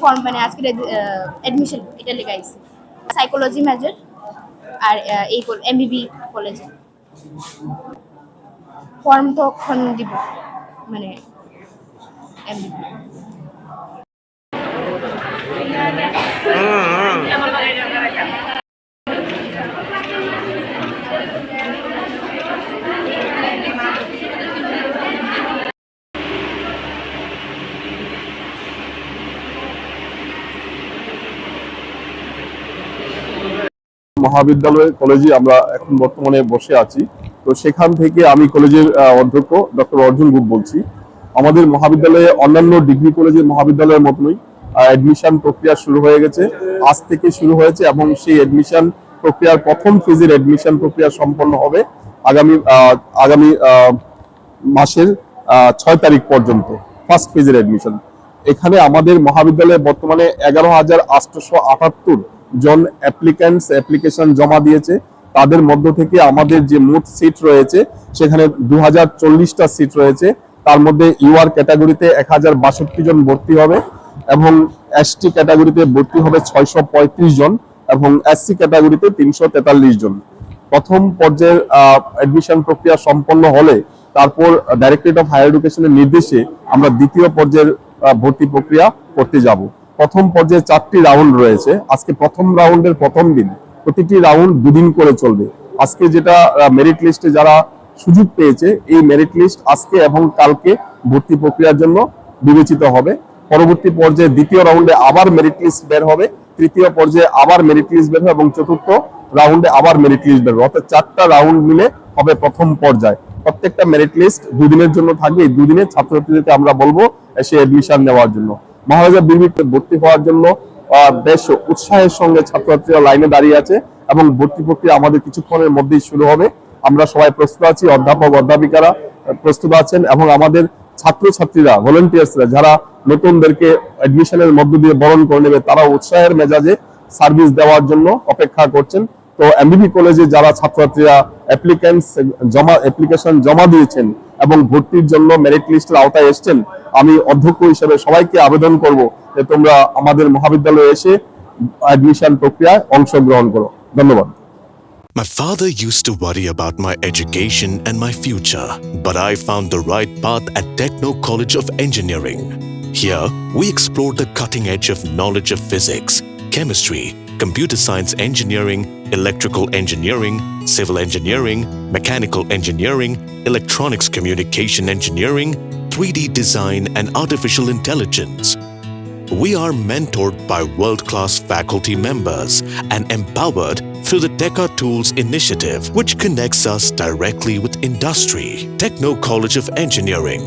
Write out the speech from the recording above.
Form মানে আজকে admission এটা লেগে আইছি সাইকোলজি মেজর আর এই এমবিবি কলেজে ফর্ম তখন দিব মানে এমবিবি মহাবিদ্যালয় কলেজে আমরা এখন বর্তমানে বসে আছি। তো সেখান থেকে আমি কলেজের অধ্যক্ষ ডক্টর অর্জুন গুপ বলছি। আমাদের মহাবিদ্যালয়ে অন্যান্য ডিগ্রি কলেজের মহাবিদ্যালয়ের মতনই অ্যাডমিশন প্রক্রিয়া শুরু হয়ে গেছে, আজ থেকে শুরু হয়েছে এবং সেই অ্যাডমিশন প্রক্রিয়ার প্রথম ফেজের অ্যাডমিশন প্রক্রিয়া সম্পন্ন হবে আগামী আগামী মাসের 6 তারিখ পর্যন্ত ফার্স্ট ফেজের অ্যাডমিশন। এখানে আমাদের মহাবিদ্যালয়ে বর্তমানে 11,878 জন অ্যাপ্লিকেশন জমা দিয়েছে। তাদের মধ্য থেকে আমাদের যে মোট সিট রয়েছে সেখানে 2040টা সিট রয়েছে। তার মধ্যে ইউআর ক্যাটাগরিতে 1062 জন ভর্তি হবে এবং এসটি ক্যাটাগরিতে ভর্তি হবে 635 জন এবং এসসি ক্যাটাগরিতে 343 জন। প্রথম পর্যায়ের অ্যাডমিশন প্রক্রিয়া সম্পন্ন হলে তারপর ডাইরেক্টরেট অফ হায়ার এডুকেশনের নির্দেশে আমরা দ্বিতীয় পর্যায়ের ভর্তি প্রক্রিয়া করতে যাব। প্রথম পর্যায়ে 4টি রাউন্ড রয়েছে। আজকে প্রথম রাউন্ডের প্রথম দিন, প্রতিটি রাউন্ড 2 দিন করে চলবে। আজকে যেটা মেরিট লিস্টে যারা সুযোগ পেয়েছে এই মেরিট লিস্ট আজকে এবং কালকে ভর্তি প্রক্রিয়ার জন্য বিবেচিত হবে। পরবর্তী পর্যায়ে দ্বিতীয় রাউন্ডে আবার মেরিট লিস্ট বের হবে, তৃতীয় পর্যায়ে আবার মেরিট লিস্ট বের হবে এবং চতুর্থ রাউন্ডে আবার মেরিট লিস্ট বের হবে। অর্থাৎ 4টা রাউন্ড মিলে হবে প্রথম পর্যায়। প্রত্যেকটা মেরিট লিস্ট 2 দিনের জন্য থাকবে। এই 2 দিনে ছাত্রছাত্রীদেরকে আমরা বলবো এসে অ্যাডমিশন নেওয়ার জন্য। মহারাজা বিবিতে ভর্তি হওয়ার জন্য বেশ উৎসাহের সঙ্গে ছাত্রছাত্রীরা লাইনে দাঁড়িয়ে আছে এবং ভর্তি প্রক্রিয়া আমাদের কিছুক্ষণের মধ্যেই শুরু হবে। আমরা সবাই প্রস্তুত আছি, অধ্যাপক অধ্যাপিকারা প্রস্তুত আছেন এবং আমাদের ছাত্রছাত্রীরা ভলেন্টিয়ার্সরা যারা নতুনদেরকে অ্যাডমিশনের মধ্য দিয়ে বরণ করে নেবে তারা উৎসাহের মেজাজে সার্ভিস দেওয়ার জন্য অপেক্ষা করছেন। তো এমবিবি কলেজে যারা ছাত্রছাত্রীরা অ্যাপ্লিকেশন জমা দিয়েছেন এবং ভর্তির জন্য মেরিট লিস্টের আওতায় এসেছেন, আমি অধ্যক্ষ হিসেবে সবাইকে আবেদন করব যে তোমরা আমাদের মহাবিদ্যালয়ে এসে অ্যাডমিশন প্রক্রিয়ায় অংশগ্রহণ করো। ধন্যবাদ। My father used to worry about my education and my future, but I found the right path at Techno College of Engineering. Here, we explore the cutting edge of knowledge of physics, chemistry, computer science engineering, electrical engineering, civil engineering, mechanical engineering, electronics communication engineering, 3D design and artificial intelligence. We are mentored by world-class faculty members and empowered through the Deca Tools initiative, which connects us directly with industry. Techno College of Engineering.